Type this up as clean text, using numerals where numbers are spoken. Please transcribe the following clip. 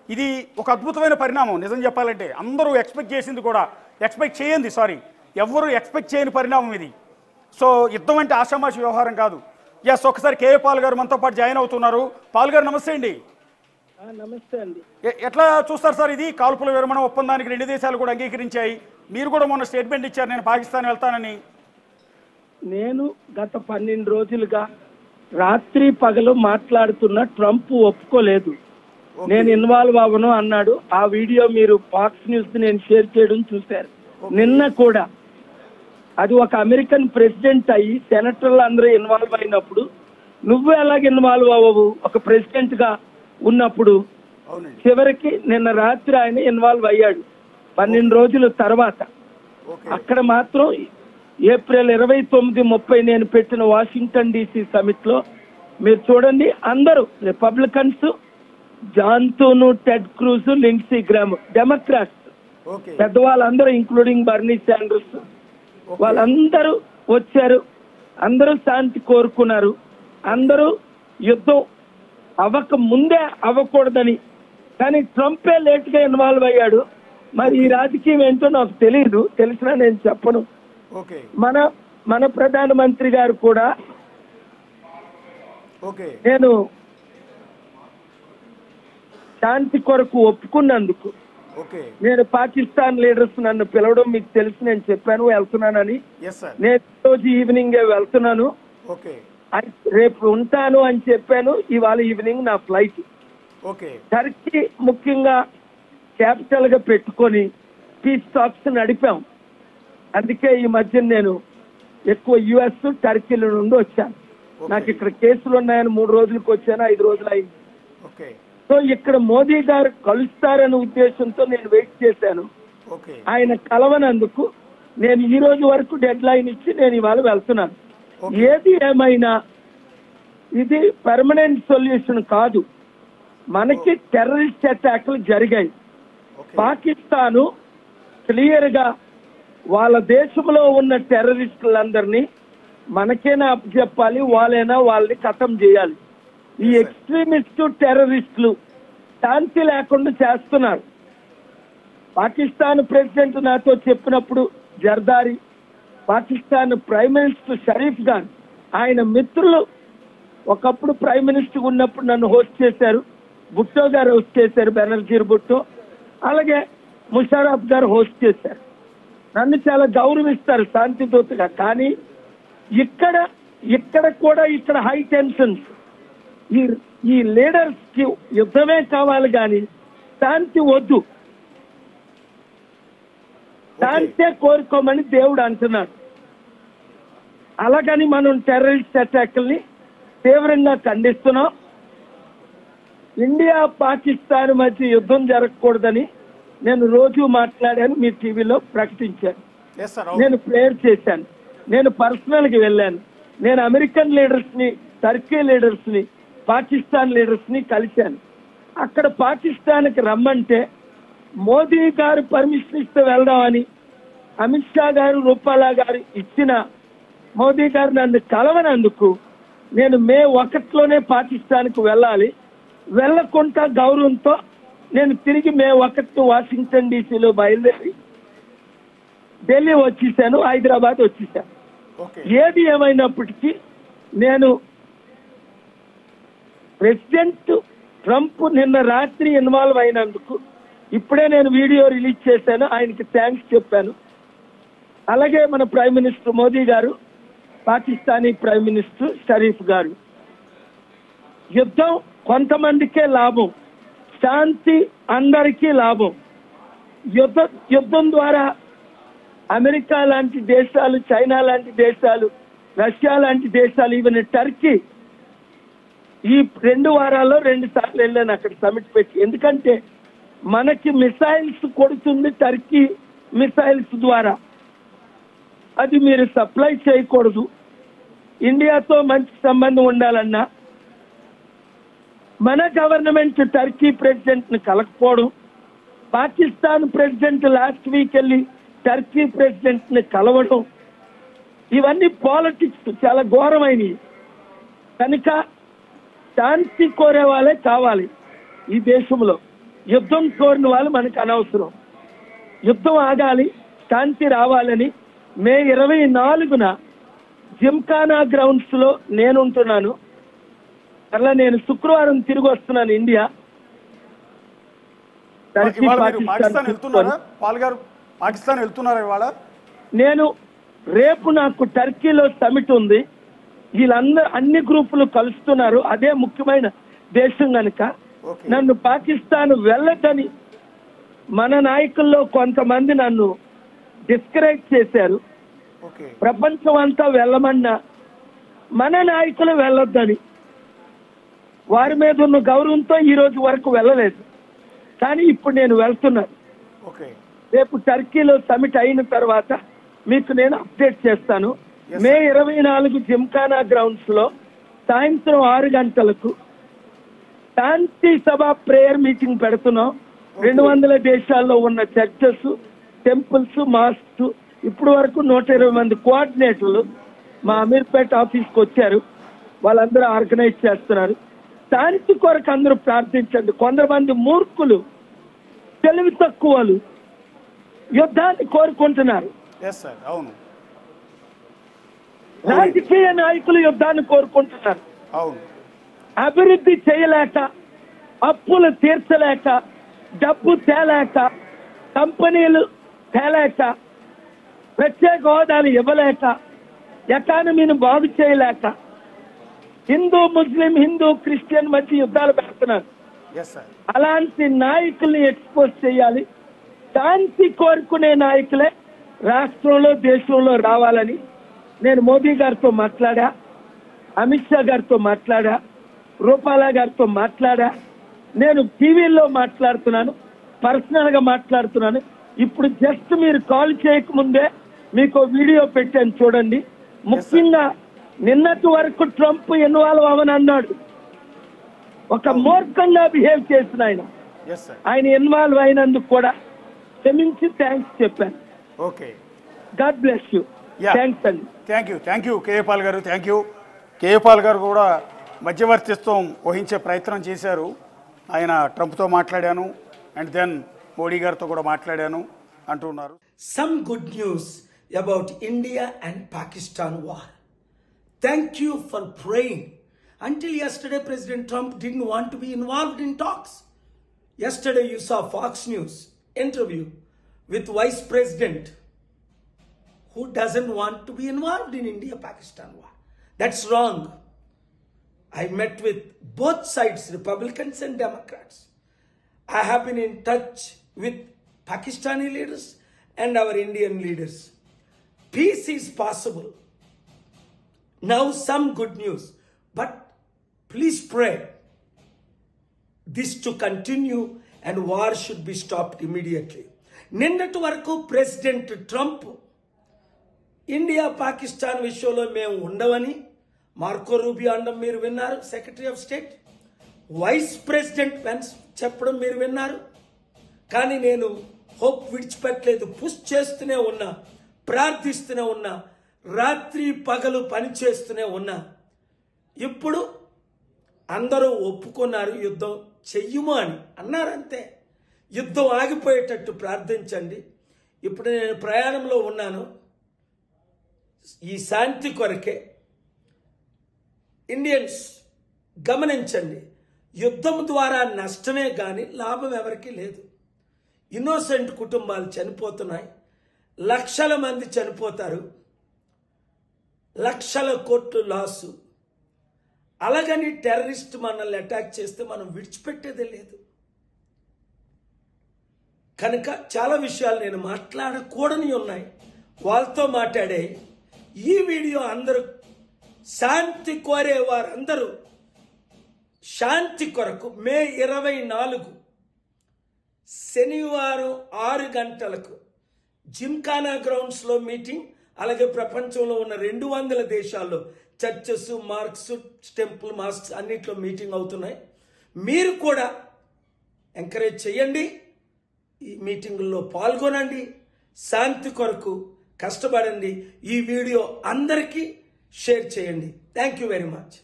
ఇది ఒక అద్భుతమైన పరిణామం. నిజం చెప్పాలంటే అందరూ ఎక్స్పెక్ట్ చేసింది కూడా, ఎవ్వరూ ఎక్స్పెక్ట్ చేయని పరిణామం ఇది. సో యుద్ధం అంటే ఆషామాషి వ్యవహారం కాదు. ఎస్, ఒకసారి కేఏ పాల్ గారు మనతో పాటు జాయిన్ అవుతున్నారు. పాల్ గారు నమస్తే అండి. నమస్తే అండి. ఎట్లా చూస్తారు సార్ ఇది? కాల్పుల విరమణ ఒప్పందానికి 2 దేశాలు కూడా అంగీకరించాయి. మీరు కూడా మొన్న స్టేట్మెంట్ ఇచ్చారు, నేను పాకిస్తాన్ వెళ్తానని. నేను గత 12 రోజులుగా రాత్రి పగలు మాట్లాడుతున్న ట్రంప్ ఒప్పుకోలేదు. నేను ఇన్వాల్వ్ అవ్వను అన్నాడు. ఆ వీడియో మీరు ఫాక్స్ న్యూస్ నేను షేర్ చేయడం చూశారు. నిన్న కూడా అది ఒక అమెరికన్ ప్రెసిడెంట్ అయ్యి సెనేటర్లు అందరూ ఇన్వాల్వ్ అయినప్పుడు నువ్వు ఎలాగ ఇన్వాల్వ్ అవ్వవు ఒక ప్రెసిడెంట్ గా ఉన్నప్పుడు? చివరికి నిన్న రాత్రి ఆయన ఇన్వాల్వ్ అయ్యాడు 12 రోజుల తర్వాత. అక్కడ మాత్రం ఏప్రిల్ 29, 30 నేను పెట్టిన వాషింగ్టన్ DC సమిట్ లో మీరు చూడండి, అందరూ Republicans, Johnson, Ted Cruz, Lindsey Graham, Democrats పెద్దవాళ్ళందరూ ఇంక్లూడింగ్ బర్నీ శాండర్స్ వాళ్ళందరూ వచ్చారు. అందరూ శాంతి కోరుకున్నారు. అందరూ యుద్ధం అవ్వక ముందే అవ్వకూడదని. కానీ ట్రంపే లేట్ గా ఇన్వాల్వ్ అయ్యాడు. మరి ఈ రాజకీయం ఏంటో నాకు తెలియదు, తెలిసినా నేను చెప్పను. మన ప్రధానమంత్రి గారు కూడా నేను శాంతి కొరకు ఒప్పుకున్నందుకు, నేను పాకిస్తాన్ లీడర్స్ నన్ను పిలవడం మీకు తెలిసి నేను చెప్పాను వెళ్తున్నానని. నేను రోజు ఈవినింగ్ వెళ్తున్నాను, రేపు ఉంటాను అని చెప్పాను. ఇవాళ ఈవినింగ్ నా ఫ్లైట్. టర్కీ ముఖ్యంగా క్యాపిటల్ గా పెట్టుకొని పీస్ టాక్స్ నడిపాం. అందుకే ఈ మధ్య నేను ఎక్కువ US, టర్కీల నుండి వచ్చాను. నాకు ఇక్కడ కేసులు ఉన్నాయని 3 రోజులకు వచ్చాను, 5 రోజులు అయింది. సో ఇక్కడ మోదీ గారు కలుస్తారనే ఉద్దేశంతో నేను వెయిట్ చేశాను. ఆయన కలవనందుకు నేను ఈ రోజు వరకు డెడ్ లైన్ ఇచ్చి నేను ఇవాళ వెళ్తున్నాను. ఏది ఏమైనా ఇది పర్మనెంట్ సొల్యూషన్ కాదు. మనకి టెర్రరిస్ట్ అటాక్లు జరిగాయి. పాకిస్తాను క్లియర్ గా వాళ్ళ దేశంలో ఉన్న టెర్రరిస్టులందరినీ మనకేనా అప్పచెప్పాలి, వాళ్ళైనా వాళ్ళని ఖతం చేయాలి. ఈ ఎక్స్ట్రీమిస్టు టెర్రరిస్టులు శాంతి లేకుండా చేస్తున్నారు. పాకిస్తాన్ ప్రెసిడెంట్ నాతో చెప్పినప్పుడు జర్దారి, పాకిస్తాన్ ప్రైమ్ మినిస్టర్ షరీఫ్ ఖాన్, ఆయన మిత్రులు ఒకప్పుడు ప్రైమ్ మినిస్టర్ ఉన్నప్పుడు నన్ను హోస్ట్ చేశారు. భుట్టో గారు హోస్ట్ చేశారు, బెనర్జీర్ భుట్టో. అలాగే ముషర్రఫ్ గారు హోస్ట్ చేశారు. నన్ను చాలా గౌరవిస్తారు శాంతి దూతగా. కానీ ఇక్కడ కూడా హై టెన్షన్స్. ఈ లీడర్స్ కి యుద్ధమే కావాలి కానీ శాంతి వద్దు. శాంతే కోరుకోమని దేవుడు అంటున్నాడు. అలాగని మనం టెర్రరిస్ట్ అటాక్ల్ని తీవ్రంగా ఖండిస్తున్నాం. ఇండియా పాకిస్తాన్ మధ్య యుద్ధం జరగకూడదని నేను రోజు మాట్లాడాను, మీ టీవీలో ప్రకటించాను. నేను ప్రేయర్ చేశాను. నేను పర్సనల్ గా వెళ్ళాను. నేను అమెరికన్ లీడర్స్ ని, టర్కీ లీడర్స్ ని, పాకిస్తాన్ లీడర్స్ ని కలిశాను. అక్కడ పాకిస్తాన్ కి రమ్మంటే మోదీ గారు పర్మిషన్ ఇస్తే వెళ్దామని అమిత్ షా గారు, రూపాలా గారు ఇచ్చిన మోదీ గారు నన్ను కలవనందుకు నేను మే 1లోనే పాకిస్తాన్ కు వెళ్ళాలి. వెళ్ళకుండా గౌరవంతో నేను తిరిగి మే 1 వాషింగ్టన్ DCలో బయలుదేరి ఢిల్లీ వచ్చేసాను, హైదరాబాద్ వచ్చేసాను. ఏది ఏమైనప్పటికీ నేను ప్రెసిడెంట్ ట్రంప్ నిన్న రాత్రి ఇన్వాల్వ్ అయినందుకు ఇప్పుడే నేను వీడియో రిలీజ్ చేశాను, ఆయనకి థ్యాంక్స్ చెప్పాను. అలాగే మన ప్రైమ్ మినిస్టర్ మోదీ గారు, పాకిస్తానీ ప్రైమ్ మినిస్టర్ షరీఫ్ గారు. యుద్ధం కొంతమందికే లాభం, శాంతి అందరికీ లాభం. యుద్ధం ద్వారా అమెరికా లాంటి దేశాలు, చైనా లాంటి దేశాలు, రష్యా లాంటి దేశాలు, ఈవెన్ టర్కీ ఈ 2 వారాల్లో 2 సార్లు వెళ్ళాను అక్కడ సమిట్ పెట్టి. ఎందుకంటే మనకి మిసైల్స్ కొడుతుంది టర్కీ మిసైల్స్ ద్వారా. అది మీరు సప్లై చేయకూడదు. ఇండియాతో మంచి సంబంధం ఉండాలన్నా మన గవర్నమెంట్ టర్కీ ప్రెసిడెంట్ ని కలకపోవడం, పాకిస్తాన్ ప్రెసిడెంట్ లాస్ట్ వీక్ వెళ్ళి టర్కీ ప్రెసిడెంట్ ని కలవడం, ఇవన్నీ పాలిటిక్స్ చాలా ఘోరమైనవి. కనుక శాంతి కోరే వాళ్ళే కావాలి ఈ దేశంలో. యుద్ధం కోరిన వాళ్ళు మనకు అనవసరం. యుద్ధం ఆగాలి, శాంతి రావాలని మే 24న జిమ్ఖానా గ్రౌండ్స్ లో నేనుంటున్నాను. అలా నేను శుక్రవారం తిరిగి వస్తున్నాను ఇండియా. పాకిస్తాన్ వెళ్తున్నారా ఇవాళ? నేను రేపు నాకు టర్కీలో సమిట్ ఉంది. వీళ్ళందరూ అన్ని గ్రూపులు కలుస్తున్నారు. అదే ముఖ్యమైన దేశం కనుక నన్ను పాకిస్తాన్ వెళ్ళదని మన నాయకుల్లో కొంతమంది నన్ను డిస్కరేజ్ చేశారు. ప్రపంచం అంతా వెళ్ళమన్నా మన నాయకులు వెళ్ళొద్దని. వారి మీద ఉన్న గౌరవంతో ఈ రోజు వరకు వెళ్ళలేదు. కానీ ఇప్పుడు నేను వెళ్తున్నాను. రేపు టర్కీలో సమిట్ అయిన తర్వాత మీకు నేను అప్డేట్ చేస్తాను. మే 24 జిమ్ఖానా గ్రౌండ్స్ లో సాయంత్రం 6 గంటలకు శాంతి సభ ప్రేయర్ మీటింగ్ పెడుతున్నాం. 200 దేశాల్లో ఉన్న చర్చెస్, టెంపుల్స్, మాస్క్స్, ఇప్పుడు వరకు 120 మంది కోఆర్డినేటర్లు మా అమీర్పేట ఆఫీస్కి వచ్చారు. వాళ్ళందరూ ఆర్గనైజ్ చేస్తున్నారు. శాంతి కొరకు అందరూ ప్రార్థించండి. కొంతమంది మూర్ఖులు, తెలివి తక్కువలు యుద్ధాన్ని కోరుకుంటున్నారు. రాజకీయ నాయకులు యుద్ధాన్ని కోరుకుంటున్నారు. అభివృద్ధి చేయలేక, అప్పులు తీర్చలేక, డబ్బు తేలేక, కంపెనీలు తేలేక, ప్రత్యేక హోదాలు ఇవ్వలేక, ఎకానమీని బాగు చేయలేక హిందూ ముస్లిం, హిందూ క్రిస్టియన్ మధ్య యుద్ధాలు పెడుతున్నారు. అలాంటి నాయకుల్ని ఎక్స్పోజ్ చేయాలి. శాంతి కోరుకునే నాయకులే రాష్ట్రంలో, దేశంలో రావాలని నేను మోదీ గారితో మాట్లాడా, అమిత్ షా గారితో మాట్లాడా, రూపాలా గారితో మాట్లాడా. నేను టీవీల్లో మాట్లాడుతున్నాను, పర్సనల్ గా మాట్లాడుతున్నాను. ఇప్పుడు జస్ట్ మీరు కాల్ చేయకముందే మీకు వీడియో పెట్టాను చూడండి. ముఖ్యంగా నిన్నటి వరకు ట్రంప్ ఇన్వాల్వ్ అవని అన్నాడు. ఒక మూర్ఖంగా బిహేవ్ చేసిన ఆయన ఇన్వాల్వ్ అయినందుకు కూడా క్షమించి థ్యాంక్స్ చెప్పాను. God bless you. థ్యాంక్స్ అండి. థ్యాంక్ యూ కేఏ పాల్ గారు. Thank you. కేఏ పాల్ గారు కూడా మధ్యవర్తిత్వం వహించే ప్రయత్నం చేశారు. ఆయన ట్రంప్తో మాట్లాడాను అండ్ దెన్ మోడీ గారితో కూడా మాట్లాడాను అంటున్నారు. Some good news about India and Pakistan war. Thank you for praying. Until yesterday, President Trump didn't want to be involved in talks. Yesterday, you saw Fox News interview with Vice President who doesn't want to be involved in India-Pakistan war. That's wrong. I met with both sides, Republicans and Democrats. I have been in touch with Pakistani leaders and our Indian leaders. Peace is possible. Now some good news, but please pray this to continue and war should be stopped immediately. నిన్నటి వరకు president Trump India Pakistan విషయంలో మేము ఉండవని Marco Rubio అనడం మీరు విన్నారు, secretary of state. Vice president Pence చెప్పడం మీరు విన్నారు. కానీ నేను హోప్ విడిచిపెట్టలేదు, పుష్ చేస్తూనే ఉన్నా, ప్రార్థిస్తూనే ఉన్నా, రాత్రి పగలు పని చేస్తూనే ఉన్నా. ఇప్పుడు అందరూ ఒప్పుకున్నారు యుద్ధం చెయ్యము అని అన్నారంతే. యుద్ధం ఆగిపోయేటట్టు ప్రార్థించండి. ఇప్పుడు నేను ప్రయాణంలో ఉన్నాను. ఈ శాంతి కొరకే ఇండియన్స్ గమనించండి, యుద్ధం ద్వారా నష్టమే కానీ లాభం ఎవరికీ లేదు. ఇన్నోసెంట్ కుటుంబాలు చనిపోతున్నాయి, లక్షల మంది చనిపోతారు, లక్షల కోట్లు లాసు. అలాగని టెర్రరిస్ట్ మనల్ని అటాక్ చేస్తే మనం విడిచిపెట్టేదే లేదు. కనుక చాలా విషయాలు నేను మాట్లాడకూడని ఉన్నాయి, వాళ్ళతో మాట్లాడే. ఈ వీడియో అందరూ శాంతి కోరే వారందరూ శాంతి కొరకు మే 24 శనివారం 6 గంటలకు జిమ్ఖానా గ్రౌండ్స్లో మీటింగ్. అలాగే ప్రపంచంలో ఉన్న 200 దేశాల్లో చర్చెస్, మార్క్స్, టెంపుల్, మాస్క్స్ అన్నిట్లో మీటింగ్ అవుతున్నాయి. మీరు కూడా ఎంకరేజ్ చేయండి, ఈ మీటింగుల్లో పాల్గొనండి, శాంతి కొరకు కష్టపడండి. ఈ వీడియో అందరికీ షేర్ చేయండి. Thank you very much.